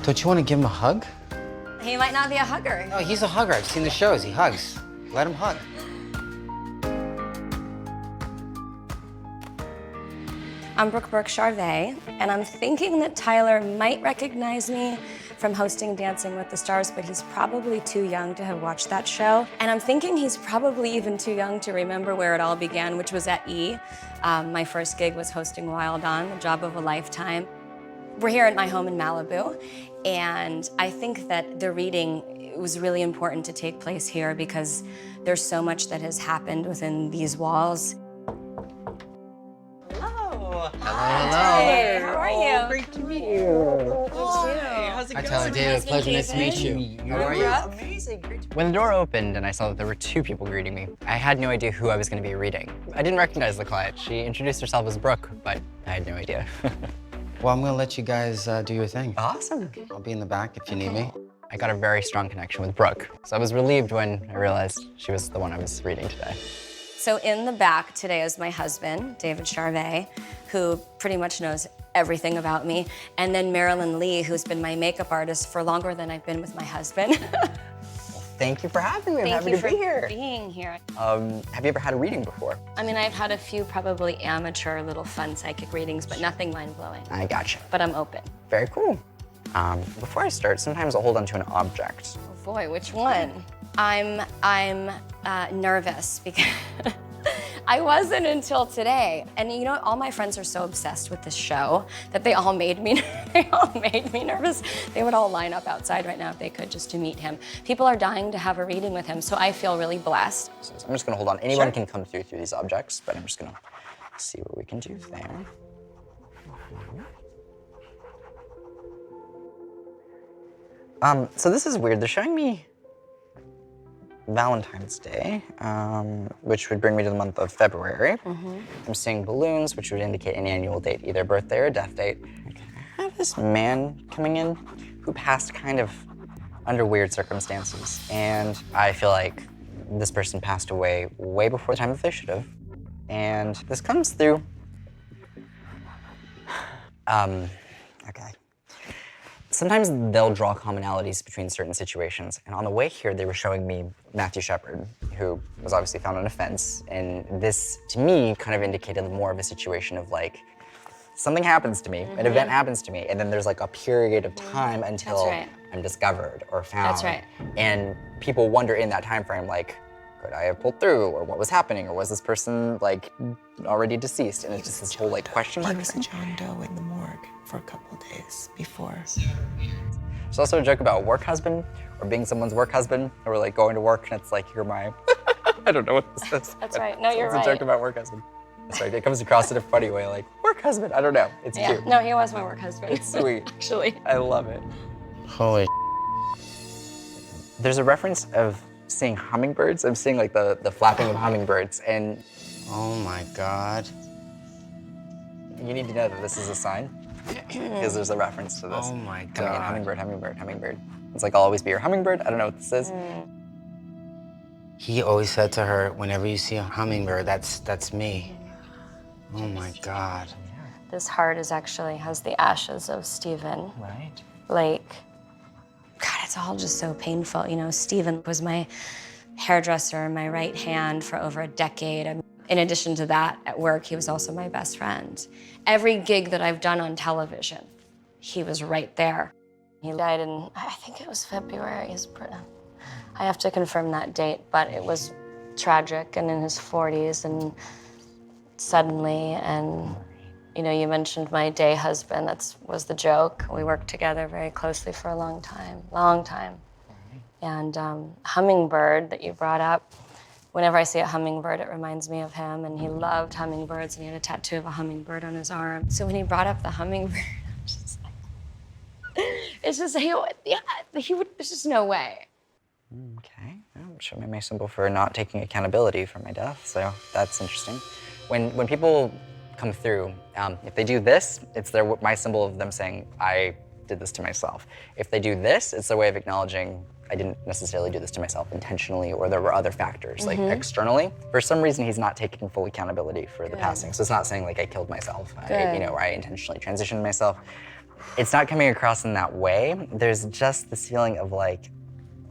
Don't you want to give him a hug? He might not be a hugger. No, he's a hugger. I've seen the shows. He hugs. Let him hug. I'm Brooke Burke, and I'm thinking that Tyler might recognize me from hosting Dancing with the Stars, but he's probably too young to have watched that show. And I'm thinking he's probably even too young to remember where it all began, which was at E! My first gig was hosting Wild On, the job of a lifetime. We're here at my home in Malibu, and I think that the reading was really important to take place here because there's so much that has happened within these walls. Hello. Hey, how are you? Great to meet you. Hi. How's it going? Tyler, David, pleasure, nice to meet you. How are you? Amazing. Great to When the door opened and I saw that there were two people greeting me, I had no idea who I was going to be reading. I didn't recognize the client. She introduced herself as Brooke, but I had no idea. Well, I'm gonna let you guys do your thing. Awesome. I'll be in the back if you need me. I got a very strong connection with Brooke, so I was relieved when I realized she was the one I was reading today. So in the back today is my husband, David Charvet, who pretty much knows everything about me, and then Marilyn Lee, who's been my makeup artist for longer than I've been with my husband. Thank you for having me. I'm Thank happy you to for be here. being here. Have you ever had a reading before? I mean, I've had a few probably amateur little fun psychic readings, but nothing mind-blowing. I gotcha. But I'm open. Very cool. Before I start, sometimes I'll hold on to an object. Oh boy, which one? I'm nervous because I wasn't until today. And you know, all my friends are so obsessed with this show that they all made me nervous. They would all line up outside right now if they could just to meet him. People are dying to have a reading with him, so I feel really blessed. So I'm just gonna hold on. Anyone Sure. can come through these objects, but I'm just gonna see what we can do there. So this is weird. They're showing me Valentine's Day, which would bring me to the month of February. I'm seeing balloons, which would indicate an annual date, either birthday or death date. I have this man coming in who passed kind of under weird circumstances, and I feel like this person passed away way before the time that they should have. And this comes through. Okay. Sometimes they'll draw commonalities between certain situations, and on the way here, they were showing me Matthew Shepard, who was obviously found on a fence, and this, to me, kind of indicated more of a situation of like, something happens to me, an event happens to me, and then there's like a period of time until right. I'm discovered or found. That's right. And people wonder in that time frame, like, could I have pulled through, or what was happening, or was this person like already deceased? And it's just this whole like question mark. He was a John Doe in the morgue for a couple days before. There's also a joke about work husband, or being someone's work husband, or like going to work and it's like, you're my, I don't know what this is. That's right. No, you're It's right. a joke about work husband. That's right, it comes across in a funny way, like, work husband, I don't know, it's Yeah. cute. No, he was my work husband. It's sweet. Actually. I love it. Holy There's a reference of seeing hummingbirds. I'm seeing like the flapping of hummingbirds, and Oh my God. you need to know that this is a sign, because there's a reference to this. Oh my Coming in, God. hummingbird, hummingbird, hummingbird. It's like, I'll always be your hummingbird. I don't know what this is. He always said to her, whenever you see a hummingbird, that's me. Oh my God. This heart has the ashes of Stephen Right. Lake. God, it's all just so painful. You know, Stephen was my hairdresser, my right hand for over a decade. And in addition to that, at work, he was also my best friend. Every gig that I've done on television, he was right there. He died in, I think it was February. I have to confirm that date, but it was tragic and in his 40s and suddenly. And you know, you mentioned my day husband. That was the joke. We worked together very closely for a long time. And hummingbird that you brought up, whenever I see a hummingbird, it reminds me of him. And he loved hummingbirds, and he had a tattoo of a hummingbird on his arm. So when he brought up the hummingbird, I'm just like, it's just, there's just no way. Okay, well, show me my symbol for not taking accountability for my death, so that's interesting. When people come through, if they do this, it's my symbol of them saying, I did this to myself. If they do this, it's their way of acknowledging, I didn't necessarily do this to myself intentionally, or there were other factors, like externally. For some reason, he's not taking full accountability for the passing. So it's not saying like I killed myself, or I intentionally transitioned myself. It's not coming across in that way. There's just this feeling of like,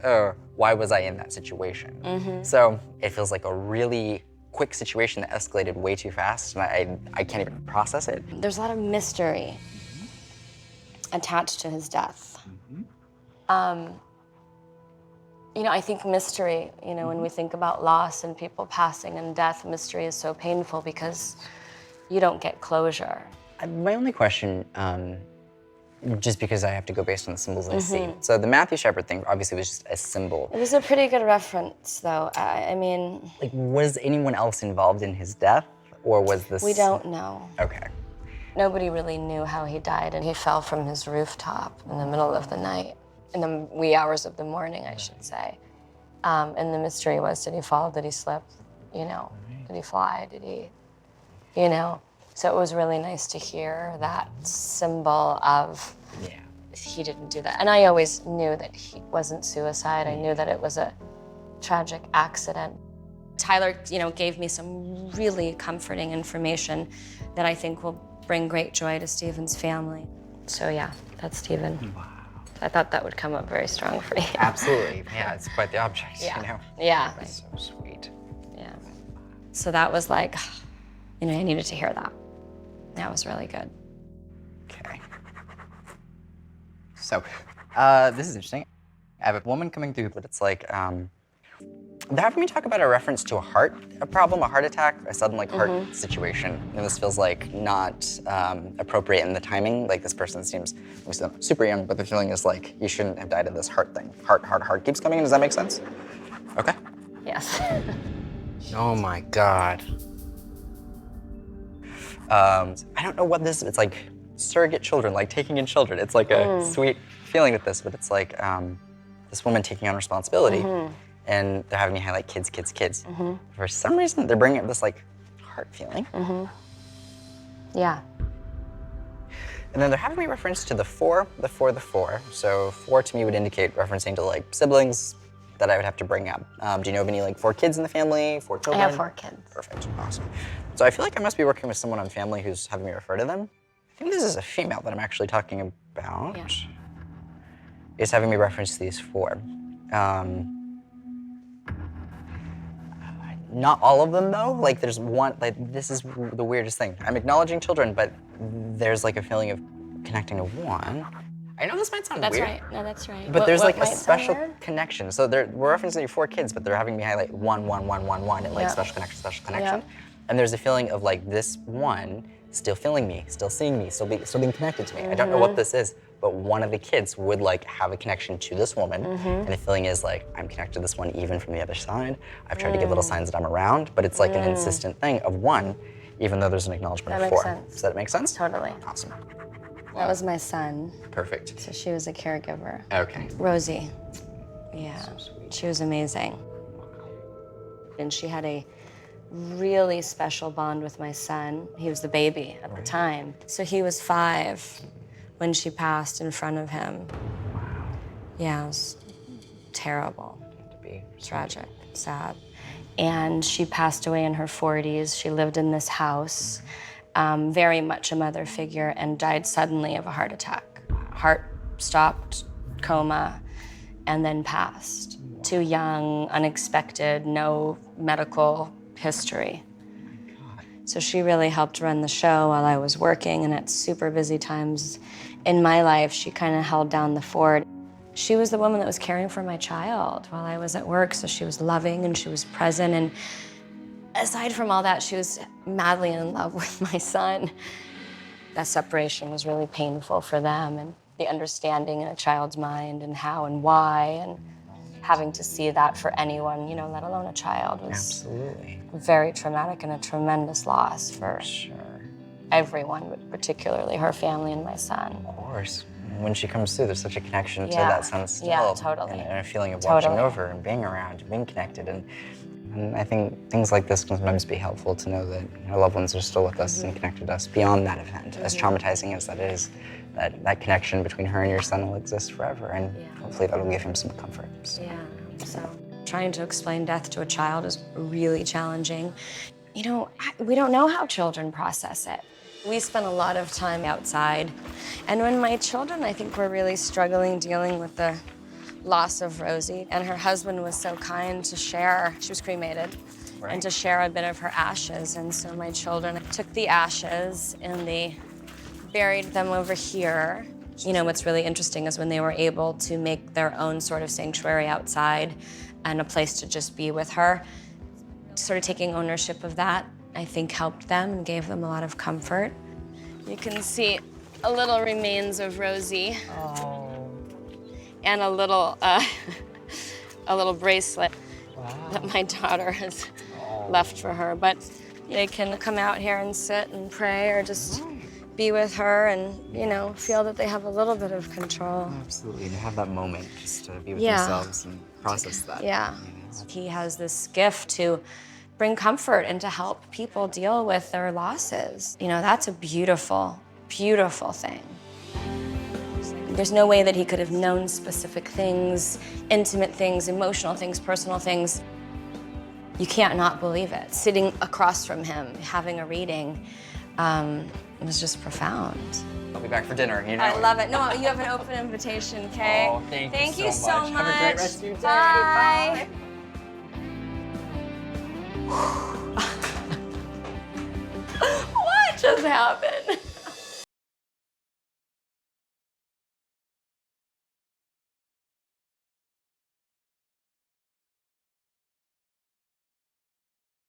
oh, why was I in that situation? So it feels like a really quick situation that escalated way too fast, and I can't even process it. There's a lot of mystery attached to his death. You know, I think mystery, you know, when we think about loss and people passing and death, mystery is so painful because you don't get closure. My only question, just because I have to go based on the symbols I see. So the Matthew Shepard thing obviously was just a symbol. It was a pretty good reference, though. I mean, Like, was anyone else involved in his death, or was this? we don't know. Okay. Nobody really knew how he died, and he fell from his rooftop in the middle of the night, in the wee hours of the morning, I should say. And the mystery was, did he fall? Did he slip? You know, did he fly? Did he, you know? So it was really nice to hear that symbol of he didn't do that. And I always knew that he wasn't suicide. I knew that it was a tragic accident. Tyler, you know, gave me some really comforting information that I think will bring great joy to Stephen's family. So yeah, that's Stephen. Wow. I thought that would come up very strong for you. Absolutely. Yeah, it's quite the object, you know? Yeah. That's so sweet. Yeah. So that was like, you know, I needed to hear that. That was really good. Okay. So, this is interesting. I have a woman coming through, but it's like, they're having me talk about a reference to a problem, a heart attack, a sudden like heart situation. And this feels like not appropriate in the timing. Like this person seems super young, but the feeling is like you shouldn't have died of this heart thing. Heart keeps coming in. Does that make sense? Okay. Yes. Oh my God. I don't know what this is. It's like surrogate children, like taking in children. It's like a sweet feeling with this, but it's like this woman taking on responsibility. And they're having me highlight kids. For some reason, they're bringing up this like heart feeling. Yeah. And then they're having me reference to the four. So 4 to me would indicate referencing to like siblings that I would have to bring up. Do you know of any like 4 kids in the family, 4 I children? have 4 kids. Perfect, awesome. So I feel like I must be working with someone on family who's having me refer to them. I think this is a female that I'm actually talking about. Yeah. Is having me reference these 4. Not all of them though. Like there's one, like this is the weirdest thing. I'm acknowledging children, but there's like a feeling of connecting to one. I know this might sound That's weird. right. No, that's right. But there's like a might sound special weird? connection. So we're referencing 4 kids, but they're having me highlight 1, 1, 1, 1, 1, and like Yeah. special connection. Yeah. And there's a feeling of like this one still feeling me, still seeing me, still being connected to me. I don't know what this is, but one of the kids would like have a connection to this woman, and the feeling is like I'm connected to this one even from the other side. I've tried to give little signs that I'm around, but it's like an insistent thing of 1, even though there's an acknowledgement That of makes 4. sense. Does that make sense? Totally. Awesome. That was my son. Perfect. So she was a caregiver. Okay. Rosie. Yeah. So sweet. She was amazing. And she had a really special bond with my son. He was the baby at the time. So he was 5 when she passed in front of him. Wow. Yeah, it was terrible, To be tragic, sad. And she passed away in her 40s. She lived in this house, very much a mother figure, and died suddenly of a heart attack. Heart stopped, coma, and then passed. Too young, unexpected, no medical history. So she really helped run the show while I was working, and at super busy times in my life, she kind of held down the fort. She was the woman that was caring for my child while I was at work, so she was loving and she was present, and aside from all that, she was madly in love with my son. That separation was really painful for them, and the understanding in a child's mind and how and why, and having to see that for anyone, you know, let alone a child, was Absolutely. very traumatic and a tremendous loss for Sure. everyone, but particularly her family and my son. Of course. When she comes through, there's such a connection to Yeah. that sense still. Yeah, totally. And a feeling of watching Totally. over and being around and being connected. And I think things like this can sometimes be helpful to know that our loved ones are still with us and connected to us beyond that event. As traumatizing as that is, that connection between her and your son will exist forever. And hopefully that'll give him some comfort. So. Yeah, so trying to explain death to a child is really challenging. You know, we don't know how children process it. We spent a lot of time outside. And when my children, I think, were really struggling dealing with the loss of Rosie, and her husband was so kind to share, she was cremated, and to share a bit of her ashes. And so my children took the ashes and they buried them over here. You know, what's really interesting is when they were able to make their own sort of sanctuary outside and a place to just be with her, sort of taking ownership of that, I think helped them and gave them a lot of comfort. You can see a little remains of Rosie. Oh. And a little bracelet that my daughter has left for her. But they can come out here and sit and pray or just be with her and, you know, feel that they have a little bit of control. Absolutely, and have that moment just to be with Yeah. themselves and process that. Yeah. He has this gift to bring comfort and to help people deal with their losses. You know, that's a beautiful, beautiful thing. There's no way that he could have known specific things, intimate things, emotional things, personal things. You can't not believe it. Sitting across from him, having a reading, it was just profound. I'll be back for dinner, you know? I love it. No, you have an open invitation, okay? Oh, thank you so much. much. Have a great rest of your day. Bye. What just happened?